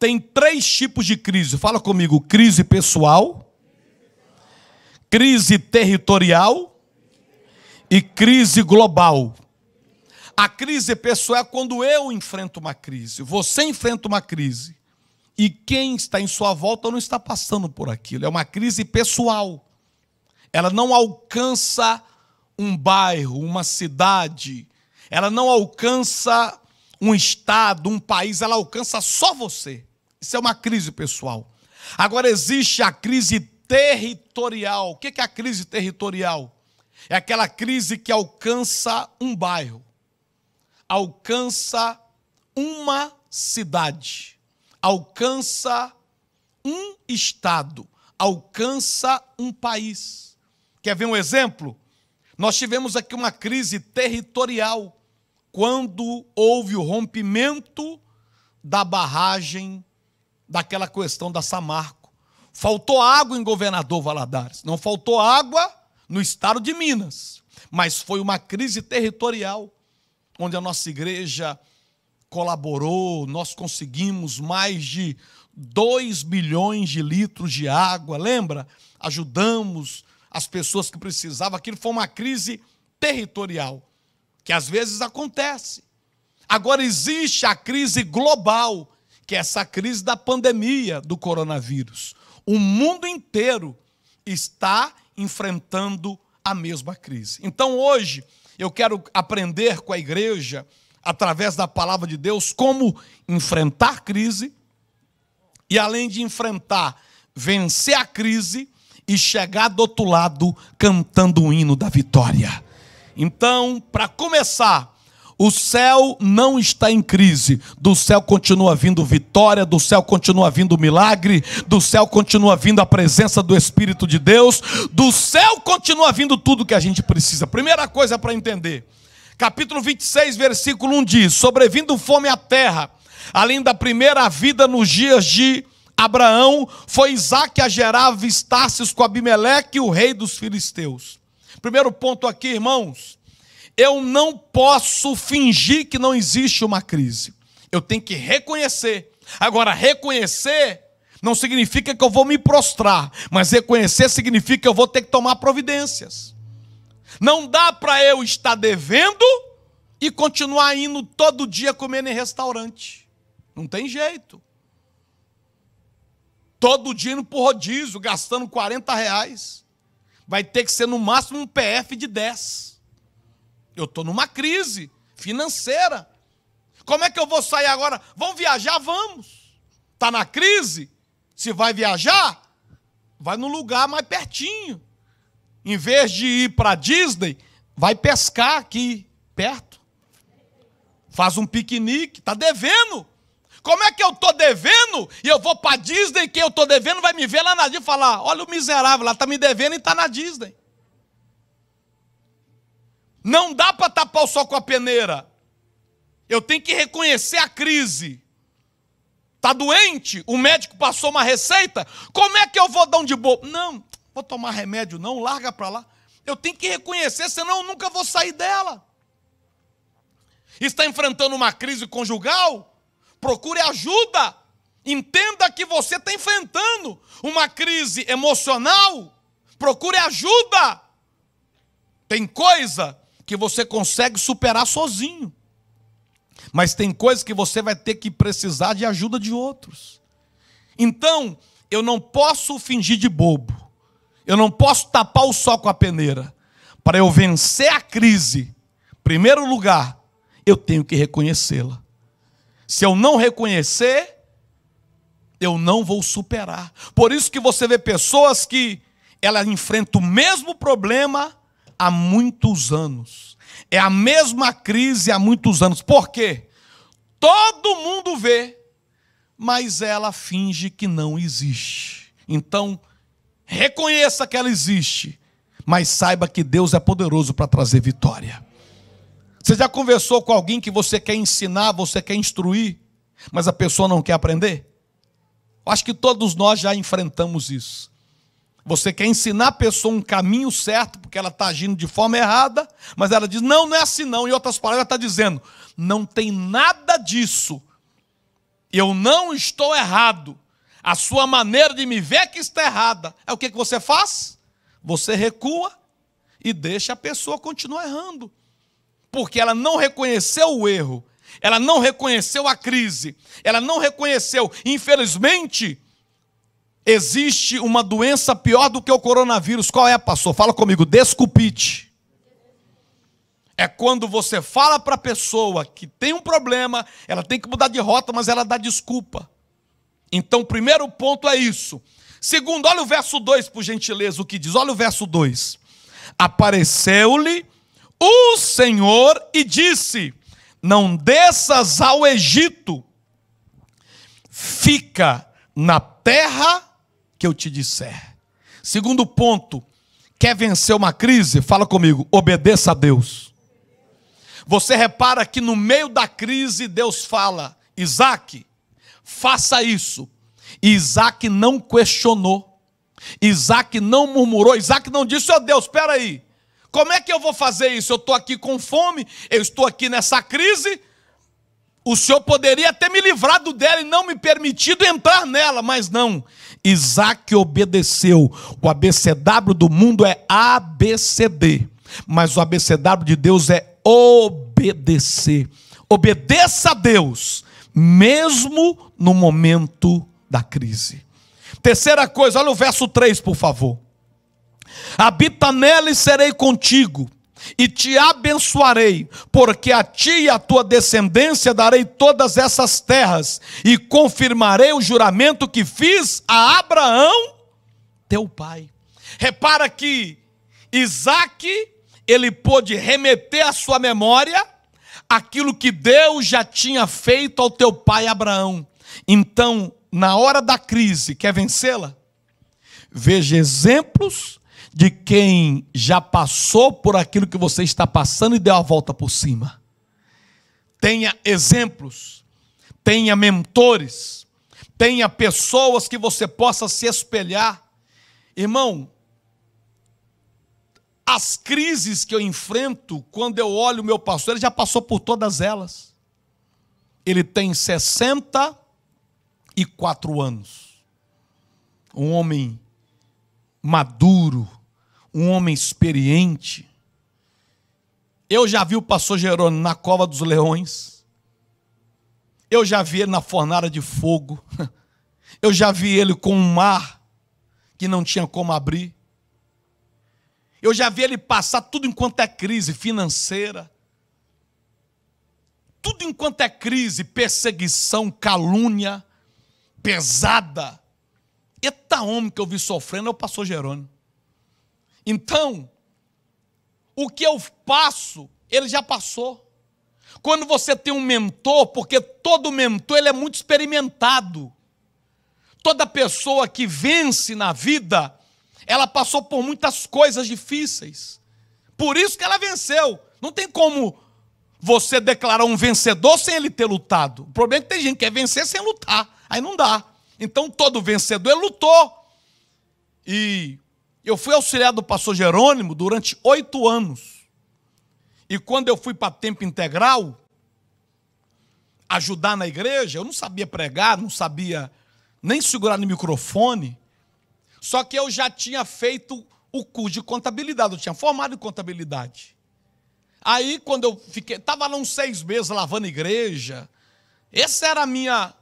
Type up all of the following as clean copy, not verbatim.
tem 3 tipos de crise. Fala comigo: crise pessoal, crise territorial e crise global. A crise pessoal é quando eu enfrento uma crise, você enfrenta uma crise, e quem está em sua volta não está passando por aquilo. É uma crise pessoal. Ela não alcança um bairro, uma cidade, ela não alcança um estado, um país, ela alcança só você. Isso é uma crise pessoal. Agora existe a crise territorial. O que é a crise territorial? É aquela crise que alcança um bairro, alcança uma cidade, alcança um estado, alcança um país. Quer ver um exemplo? Nós tivemos aqui uma crise territorial quando houve o rompimento da barragem, daquela questão da Samarco. Faltou água em Governador Valadares, não faltou água no estado de Minas, mas foi uma crise territorial, onde a nossa igreja colaborou, nós conseguimos mais de 2 bilhões de litros de água, lembra? Ajudamos as pessoas que precisavam. Aquilo foi uma crise territorial, que às vezes acontece. Agora existe a crise global, que é essa crise da pandemia do coronavírus. O mundo inteiro está enfrentando a mesma crise. Então hoje eu quero aprender com a igreja, através da palavra de Deus, como enfrentar crise e, além de enfrentar, vencer a crise e chegar do outro lado cantando o hino da vitória. Então, para começar, o céu não está em crise, do céu continua vindo vitória, do céu continua vindo milagre, do céu continua vindo a presença do Espírito de Deus, do céu continua vindo tudo que a gente precisa. Primeira coisa para entender, capítulo 26, versículo 1 diz: sobrevindo fome à terra, além da primeira vida nos dias de Abraão, foi Isaque a gerar avistar-se com Abimeleque, o rei dos filisteus. Primeiro ponto aqui, irmãos, eu não posso fingir que não existe uma crise. Eu tenho que reconhecer. Agora, reconhecer não significa que eu vou me prostrar, mas reconhecer significa que eu vou ter que tomar providências. Não dá para eu estar devendo e continuar indo todo dia comendo em restaurante. Não tem jeito. Todo dia indo para o rodízio, gastando R$40. Vai ter que ser no máximo um PF de 10. Eu estou numa crise financeira. Como é que eu vou sair agora? Vamos viajar? Vamos. Está na crise? Se vai viajar, vai num lugar mais pertinho. Em vez de ir para a Disney, vai pescar aqui perto. Faz um piquenique. Está devendo. Como é que eu estou devendo e eu vou para a Disney, quem eu estou devendo vai me ver lá na Disney e falar: olha o miserável lá, está me devendo e está na Disney. Não dá para tapar o sol com a peneira. Eu tenho que reconhecer a crise. Está doente? O médico passou uma receita? Como é que eu vou dar um de bobo? Não, vou tomar remédio não, larga para lá. Eu tenho que reconhecer, senão eu nunca vou sair dela. Está enfrentando uma crise conjugal? Procure ajuda. Entenda que você está enfrentando uma crise emocional. Procure ajuda. Tem coisa que você consegue superar sozinho, mas tem coisas que você vai ter que precisar de ajuda de outros. Então, eu não posso fingir de bobo. Eu não posso tapar o sol com a peneira. Para eu vencer a crise, em primeiro lugar, eu tenho que reconhecê-la. Se eu não reconhecer, eu não vou superar. Por isso que você vê pessoas que elas enfrentam o mesmo problema há muitos anos. É a mesma crise há muitos anos. Por quê? Todo mundo vê, mas ela finge que não existe. Então, reconheça que ela existe, mas saiba que Deus é poderoso para trazer vitória. Você já conversou com alguém que você quer ensinar, você quer instruir, mas a pessoa não quer aprender? Acho que todos nós já enfrentamos isso. Você quer ensinar a pessoa um caminho certo, porque ela está agindo de forma errada, mas ela diz: não, não é assim não. Em outras palavras, ela está dizendo: não tem nada disso. Eu não estou errado. A sua maneira de me ver é que está errada. É o que você faz? Você recua e deixa a pessoa continuar errando. Porque ela não reconheceu o erro. Ela não reconheceu a crise. Ela não reconheceu. Infelizmente, existe uma doença pior do que o coronavírus. Qual é, pastor? Fala comigo. Desculpite. É quando você fala para a pessoa que tem um problema, ela tem que mudar de rota, mas ela dá desculpa. Então, o primeiro ponto é isso. Segundo, olha o verso 2, por gentileza, o que diz. Olha o verso 2. Apareceu-lhe o Senhor e disse: não desças ao Egito, fica na terra que eu te disser. Segundo ponto, quer vencer uma crise? Fala comigo, obedeça a Deus. Você repara que no meio da crise Deus fala: Isaac, faça isso. E Isaac não questionou. Isaac não murmurou. Isaac não disse: ó Deus, espera aí. Como é que eu vou fazer isso? Eu estou aqui com fome, eu estou aqui nessa crise. O Senhor poderia ter me livrado dela e não me permitido entrar nela, mas não. Isaac obedeceu. O abecedário do mundo é ABCD, mas o abecedário de Deus é obedecer. Obedeça a Deus, mesmo no momento da crise. Terceira coisa, olha o verso 3, por favor. Habita nela e serei contigo, e te abençoarei, porque a ti e a tua descendência darei todas essas terras, e confirmarei o juramento que fiz a Abraão, teu pai. Repara que Isaac, ele pôde remeter à sua memória aquilo que Deus já tinha feito ao teu pai Abraão. Então, na hora da crise, quer vencê-la? Veja exemplos de quem já passou por aquilo que você está passando e deu a volta por cima. Tenha exemplos, tenha mentores, tenha pessoas que você possa se espelhar. Irmão, as crises que eu enfrento, quando eu olho o meu pastor, ele já passou por todas elas. Ele tem 64 anos. Um homem maduro, um homem experiente. Eu já vi o pastor Jerônimo na cova dos leões. Eu já vi ele na fornalha de fogo. Eu já vi ele com um mar que não tinha como abrir. Eu já vi ele passar tudo enquanto é crise financeira. Tudo enquanto é crise, perseguição, calúnia, pesada. Eita homem que eu vi sofrendo é o pastor Jerônimo. Então, o que eu passo, ele já passou. Quando você tem um mentor, porque todo mentor ele é muito experimentado. Toda pessoa que vence na vida, ela passou por muitas coisas difíceis. Por isso que ela venceu. Não tem como você declarar um vencedor sem ele ter lutado. O problema é que tem gente que quer vencer sem lutar. Aí não dá. Então todo vencedor ele lutou. E eu fui auxiliar do pastor Jerônimo durante 8 anos. E quando eu fui para tempo integral, ajudar na igreja, eu não sabia pregar, não sabia nem segurar no microfone. Só que eu já tinha feito o curso de contabilidade, eu tinha formado em contabilidade. Aí, quando eu fiquei, estava lá uns 6 meses lavando igreja, essa era a minha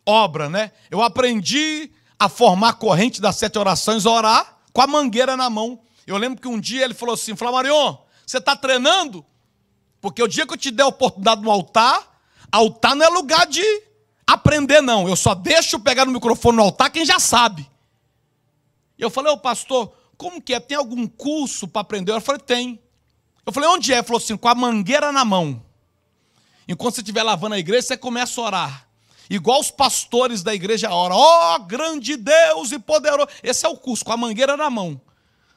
obra, né? Eu aprendi a formar corrente das 7 orações, orar com a mangueira na mão. Eu lembro que um dia ele falou assim, Flamarion, você está treinando? Porque o dia que eu te der a oportunidade no altar não é lugar de aprender, não. Eu só deixo pegar no microfone no altar quem já sabe. Eu falei, ô pastor, como que é? Tem algum curso para aprender? Eu falei, tem. Eu falei, onde é? Ele falou assim, com a mangueira na mão. Enquanto você estiver lavando a igreja, você começa a orar. Igual os pastores da igreja oram. Ó, grande Deus e poderoso. Esse é o curso, com a mangueira na mão.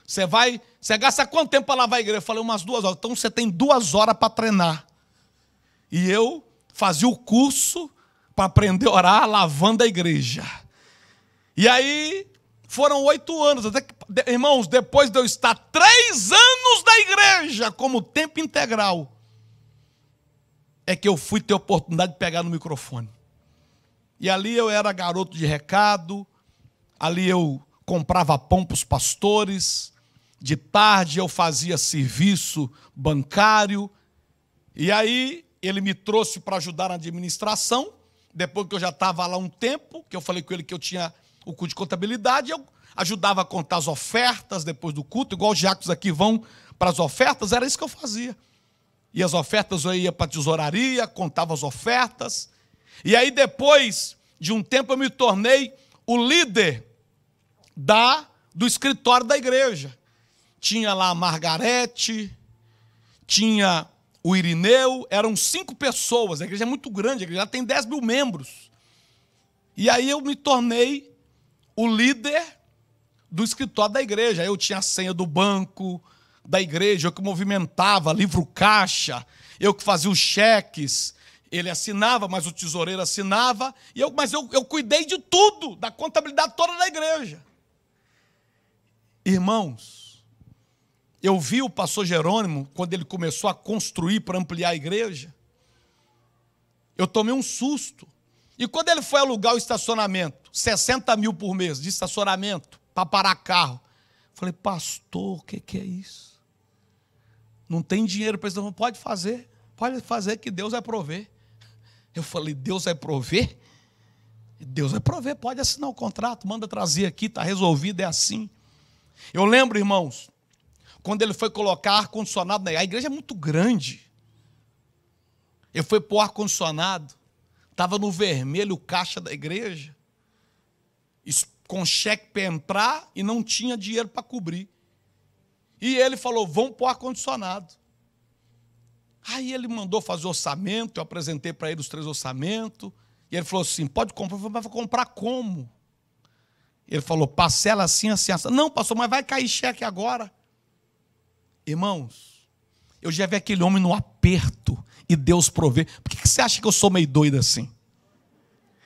Você gasta quanto tempo para lavar a igreja? Eu falei, umas 2 horas. Então você tem 2 horas para treinar. E eu fazia o curso para aprender a orar lavando a igreja. E aí foram 8 anos. Irmãos, depois de eu estar 3 anos na igreja como tempo integral, é que eu fui ter a oportunidade de pegar no microfone. E ali eu era garoto de recado, ali eu comprava pão para os pastores, de tarde eu fazia serviço bancário, e aí ele me trouxe para ajudar na administração, depois que eu já estava lá um tempo, que eu falei com ele que eu tinha o curso de contabilidade, eu ajudava a contar as ofertas depois do culto, igual os diáconos aqui vão para as ofertas, era isso que eu fazia. E as ofertas eu ia para a tesouraria, contava as ofertas, e aí depois de um tempo eu me tornei o líder do escritório da igreja. Tinha lá a Margarete, tinha o Irineu, eram 5 pessoas, a igreja é muito grande, a igreja já tem 10 mil membros. E aí eu me tornei o líder do escritório da igreja. Eu tinha a senha do banco da igreja, eu que movimentava, livro caixa, eu que fazia os cheques, ele assinava, mas o tesoureiro assinava, mas eu cuidei de tudo, da contabilidade toda da igreja. Irmãos, eu vi o pastor Jerônimo, quando ele começou a construir para ampliar a igreja, eu tomei um susto. E quando ele foi alugar o estacionamento, 60 mil por mês de estacionamento, para parar carro, falei, pastor, o que é isso? Não tem dinheiro para isso, não. Pode fazer que Deus vai prover. Eu falei, Deus vai prover? Deus vai prover, pode assinar o contrato, manda trazer aqui, está resolvido, é assim. Eu lembro, irmãos, quando ele foi colocar ar-condicionado, a igreja é muito grande. Ele foi pôr ar-condicionado, estava no vermelho o caixa da igreja, com cheque para entrar e não tinha dinheiro para cobrir. E ele falou, vamos pôr ar-condicionado. Aí ele mandou fazer orçamento, eu apresentei para ele os 3 orçamentos, e ele falou assim, pode comprar, mas vai comprar como? Ele falou, parcela assim, assim, assim. Não, pastor, mas vai cair cheque agora. Irmãos, eu já vi aquele homem no aperto e Deus provê. Por que você acha que eu sou meio doido assim?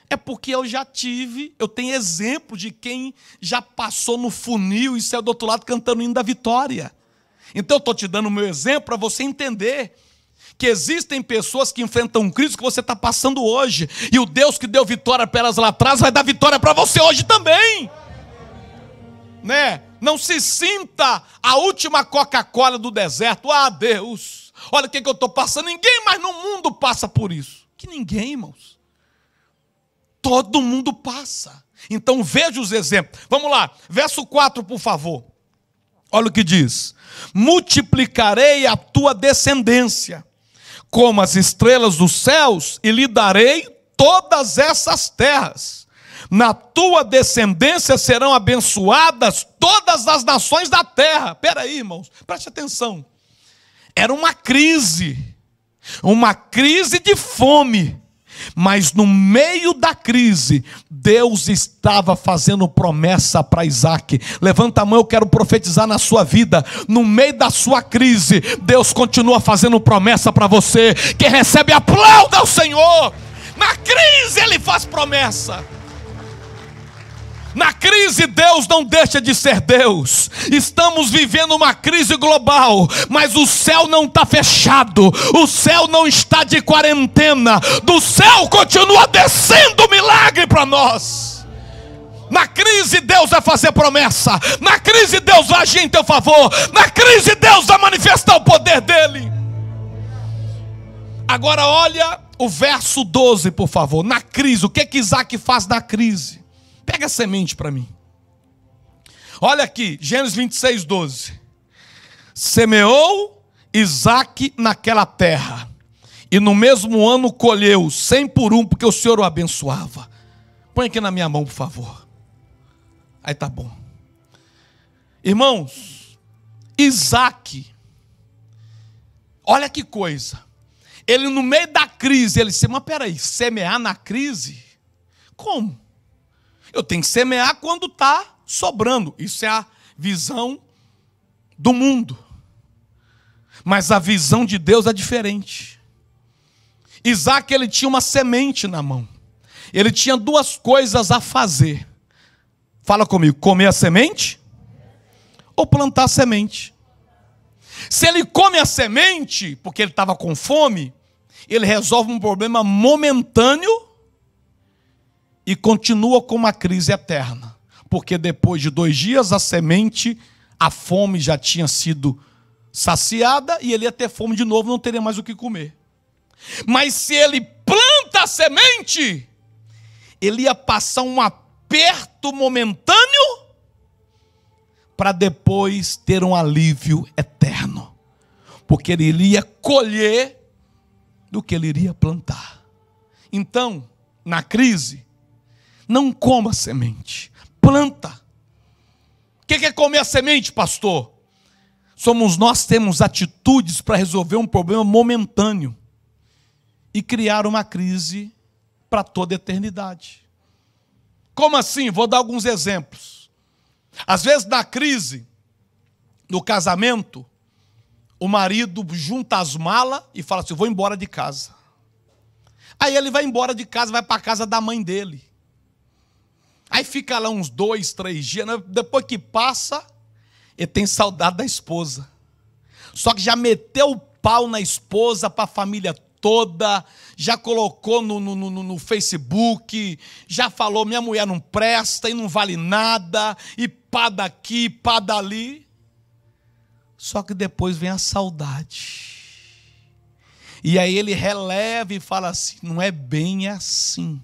É porque eu tenho exemplo de quem já passou no funil e saiu do outro lado cantando o hino da vitória. Então eu estou te dando o meu exemplo para você entender que existem pessoas que enfrentam crise que você está passando hoje, e o Deus que deu vitória para elas lá atrás vai dar vitória para você hoje também, né? Não se sinta a última Coca-Cola do deserto. Ah, Deus, olha o que eu estou passando. Ninguém mais no mundo passa por isso. Que ninguém, irmãos. Todo mundo passa. Então veja os exemplos. Vamos lá, verso 4, por favor. Olha o que diz: multiplicarei a tua descendência como as estrelas dos céus, e lhe darei todas essas terras. Na tua descendência serão abençoadas todas as nações da terra. Espera aí, irmãos, preste atenção. Era uma crise de fome. Mas no meio da crise, Deus estava fazendo promessa para Isaac. Levanta a mão, eu quero profetizar na sua vida. No meio da sua crise, Deus continua fazendo promessa para você. Quem recebe, aplauda ao Senhor. Na crise Ele faz promessa. Na crise Deus não deixa de ser Deus. Estamos vivendo uma crise global, mas o céu não está fechado, o céu não está de quarentena, do céu continua descendo milagre para nós. Na crise Deus vai fazer promessa, na crise Deus vai agir em teu favor, na crise Deus vai manifestar o poder dele. Agora olha o verso 12, por favor. Na crise, o que Isaac faz na crise? Pega a semente para mim. Olha aqui, Gênesis 26, 12. Semeou Isaac naquela terra, e no mesmo ano colheu 100 por 1, porque o Senhor o abençoava. Põe aqui na minha mão, por favor. Aí tá bom. Irmãos, Isaac, olha que coisa. Ele no meio da crise, ele disse, mas peraí, semear na crise? Como? Eu tenho que semear quando está sobrando. Isso é a visão do mundo. Mas a visão de Deus é diferente. Isaac, ele tinha uma semente na mão. Ele tinha 2 coisas a fazer. Fala comigo, comer a semente ou plantar a semente. Se ele come a semente, porque ele estava com fome, ele resolve um problema momentâneo e continua com uma crise eterna. Porque depois de 2 dias a semente, a fome já tinha sido saciada e ele ia ter fome de novo, não teria mais o que comer. Mas se ele planta a semente, ele ia passar um aperto momentâneo para depois ter um alívio eterno. Porque ele iria colher do que ele iria plantar. Então, na crise, não coma semente, planta. O que é comer a semente, pastor? Nós temos atitudes para resolver um problema momentâneo e criar uma crise para toda a eternidade. Como assim? Vou dar alguns exemplos. Às vezes, na crise, no casamento, o marido junta as malas e fala assim: vou embora de casa. Aí ele vai embora de casa, vai para a casa da mãe dele. Aí fica lá uns 2, 3 dias, depois que passa, ele tem saudade da esposa. Só que já meteu o pau na esposa para a família toda, já colocou no Facebook, já falou: minha mulher não presta e não vale nada, e pá daqui, pá dali. Só que depois vem a saudade. E aí ele releva e fala assim: não é bem assim.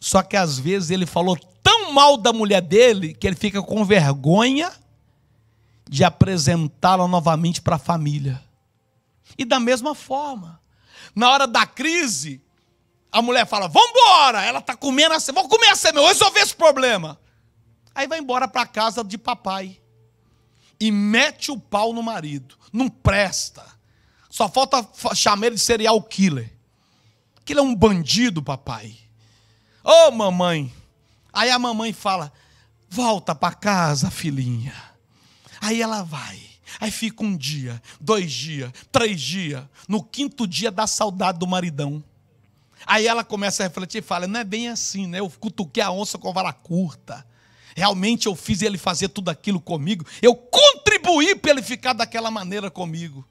Só que às vezes ele falou tão mal da mulher dele que ele fica com vergonha de apresentá-la novamente para a família. E da mesma forma, na hora da crise, a mulher fala: vamos embora, ela está comendo assim, vou comer assim, vou resolver esse problema. Aí vai embora para a casa de papai e mete o pau no marido. Não presta. Só falta chamar ele de serial killer. Aquilo é um bandido, papai. Ô, mamãe. Aí a mamãe fala: volta para casa, filhinha. Aí ela vai. Aí fica 1 dia, 2 dias, 3 dias. No 5º dia dá saudade do maridão. Aí ela começa a refletir e fala: não é bem assim, né? Eu cutuquei a onça com a vara curta. Realmente eu fiz ele fazer tudo aquilo comigo. Eu contribuí para ele ficar daquela maneira comigo.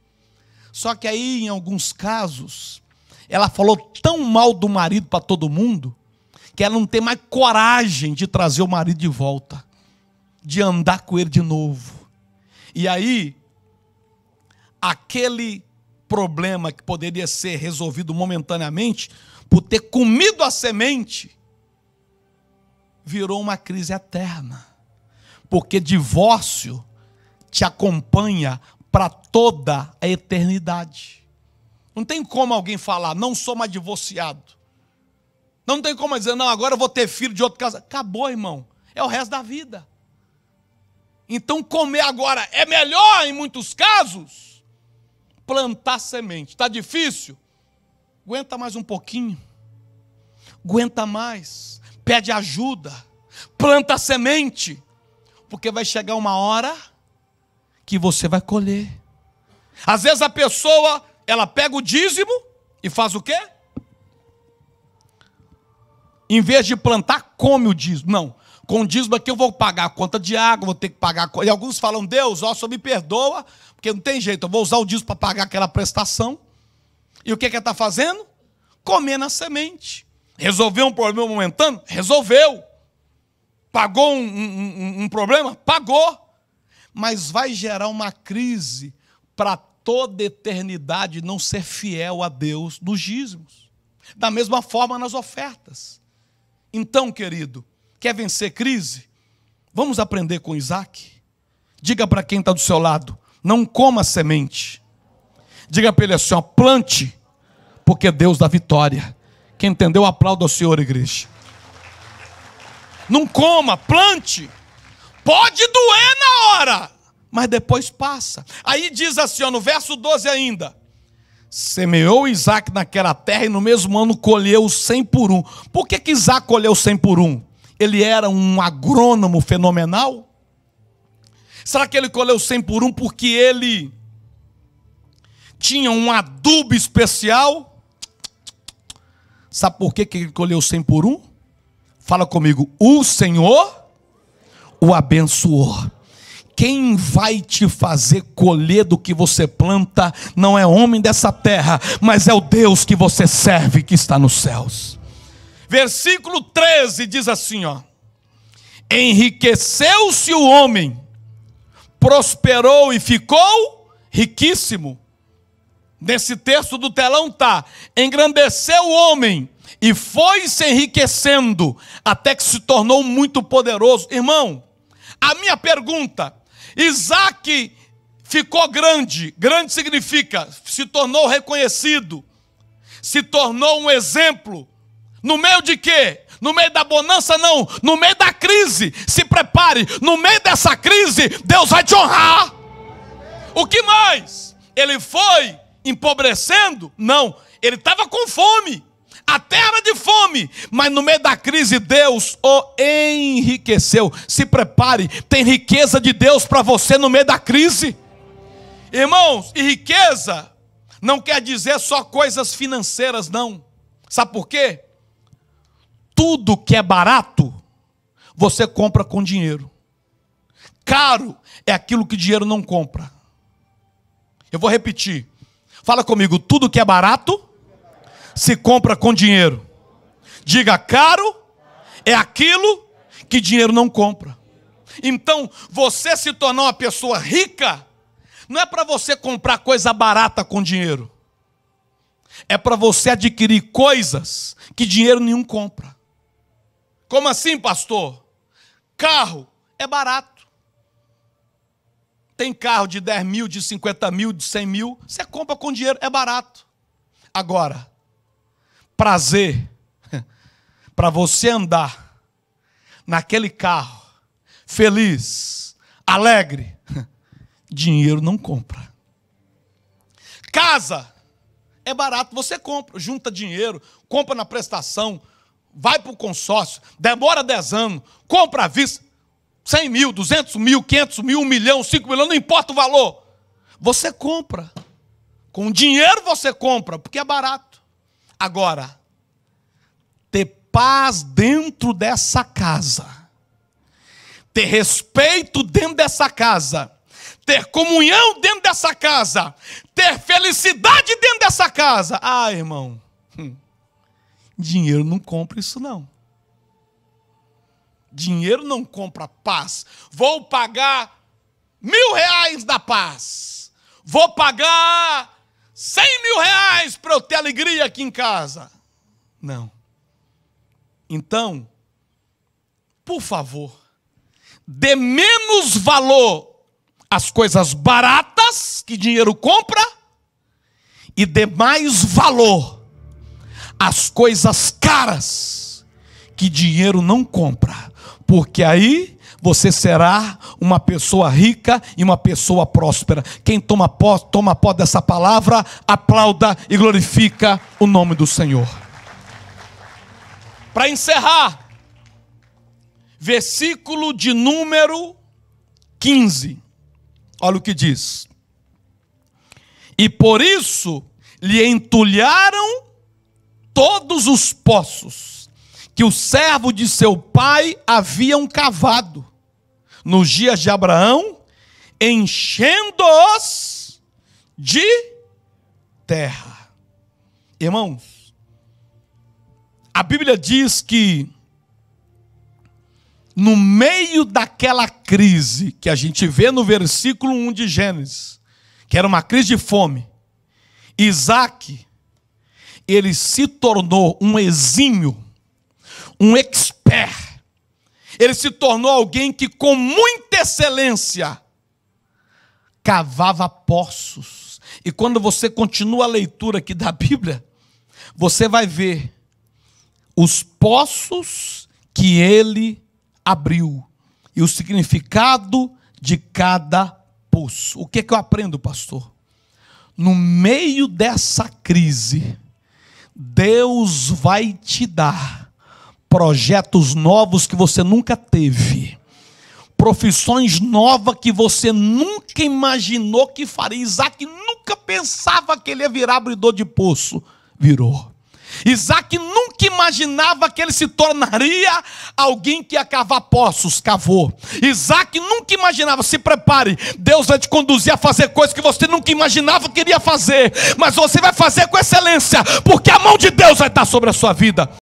Só que aí, em alguns casos, ela falou tão mal do marido para todo mundo, que ela não tem mais coragem de trazer o marido de volta, de andar com ele de novo. E aí, aquele problema que poderia ser resolvido momentaneamente, por ter comido a semente, virou uma crise eterna. Porque divórcio te acompanha para toda a eternidade. Não tem como alguém falar: não sou mais divorciado. Não tem como dizer: não, agora eu vou ter filho de outro casamento. Acabou, irmão. É o resto da vida. Então comer agora é melhor, em muitos casos, plantar semente. Está difícil? Aguenta mais um pouquinho. Aguenta mais. Pede ajuda. Planta semente. Porque vai chegar uma hora que você vai colher. Às vezes a pessoa, ela pega o dízimo e faz o quê? Em vez de plantar, come o dízimo. Não, com o dízimo aqui eu vou pagar a conta de água, vou ter que pagar. E alguns falam: Deus, ó, só me perdoa, porque não tem jeito, eu vou usar o dízimo para pagar aquela prestação. E o que ele está fazendo? Comendo a semente. Resolveu um problema momentâneo? Resolveu. Pagou um problema? Pagou. Mas vai gerar uma crise para toda a eternidade não ser fiel a Deus nos dízimos. Da mesma forma nas ofertas. Então, querido, quer vencer crise? Vamos aprender com Isaac? Diga para quem está do seu lado: não coma semente. Diga para ele assim: ó, plante, porque Deus dá vitória. Quem entendeu, aplauda ao Senhor, igreja. Não coma, plante. Pode doer na hora, mas depois passa. Aí diz assim, ó, no verso 12 ainda: semeou Isaac naquela terra e no mesmo ano colheu 100 por 1. Por que Isaac colheu 100 por 1? Ele era um agrônomo fenomenal? Será que ele colheu 100 por 1 porque ele tinha um adubo especial? Sabe por que ele colheu 100 por 1? Fala comigo: o Senhor o abençoou. Quem vai te fazer colher do que você planta não é homem dessa terra, mas é o Deus que você serve, que está nos céus. Versículo 13 diz assim, ó: enriqueceu-se o homem, prosperou e ficou riquíssimo. Nesse texto do telão está: engrandeceu o homem e foi se enriquecendo até que se tornou muito poderoso. Irmão, a minha pergunta: Isaac ficou grande. Grande significa se tornou reconhecido, se tornou um exemplo. No meio de quê? No meio da bonança? Não, no meio da crise. Se prepare, no meio dessa crise Deus vai te honrar. O que mais? Ele foi empobrecendo? Não, ele estava com fome, a terra de fome, mas no meio da crise Deus o enriqueceu. Se prepare, tem riqueza de Deus para você no meio da crise. Irmãos, e riqueza não quer dizer só coisas financeiras, não. Sabe por quê? Tudo que é barato, você compra com dinheiro. Caro é aquilo que dinheiro não compra. Eu vou repetir. Fala comigo: tudo que é barato se compra com dinheiro. Diga: caro é aquilo que dinheiro não compra. Então, você se tornar uma pessoa rica, não é para você comprar coisa barata com dinheiro. É para você adquirir coisas que dinheiro nenhum compra. Como assim, pastor? Carro é barato. Tem carro de 10 mil, de 50 mil, de 100 mil. Você compra com dinheiro, é barato. Agora, prazer, para você andar naquele carro, feliz, alegre, dinheiro não compra. Casa é barato, você compra, junta dinheiro, compra na prestação, vai para o consórcio, demora 10 anos, compra à vista, 100 mil, 200 mil, 500 mil, 1 milhão, 5 milhões, não importa o valor. Você compra. Com dinheiro você compra, porque é barato. Agora, ter paz dentro dessa casa, ter respeito dentro dessa casa, ter comunhão dentro dessa casa, ter felicidade dentro dessa casa. Ah, irmão, dinheiro não compra isso não. Dinheiro não compra paz. Vou pagar R$1.000 da paz. Vou pagar R$100.000 para eu ter alegria aqui em casa. Não. Então, por favor, dê menos valor às coisas baratas que dinheiro compra e dê mais valor às coisas caras que dinheiro não compra. Porque aí você será uma pessoa rica e uma pessoa próspera. Quem toma posse dessa palavra, aplauda e glorifica o nome do Senhor. Para encerrar, versículo de número 15. Olha o que diz: e por isso lhe entulharam todos os poços que o servo de seu pai haviam cavado nos dias de Abraão, enchendo-os de terra. Irmãos, a Bíblia diz que no meio daquela crise que a gente vê no versículo 1 de Gênesis, que era uma crise de fome, Isaac, ele se tornou um exímio, um expert. Ele se tornou alguém que com muita excelência cavava poços. E quando você continua a leitura aqui da Bíblia, você vai ver os poços que ele abriu e o significado de cada poço. O que é que eu aprendo, pastor? No meio dessa crise, Deus vai te dar projetos novos que você nunca teve, profissões novas que você nunca imaginou que faria. Isaac nunca pensava que ele ia virar abridor de poço, virou. Isaac nunca imaginava que ele se tornaria alguém que ia cavar poços, cavou. Isaac nunca imaginava, se prepare, Deus vai te conduzir a fazer coisas que você nunca imaginava que iria fazer, mas você vai fazer com excelência, porque a mão de Deus vai estar sobre a sua vida.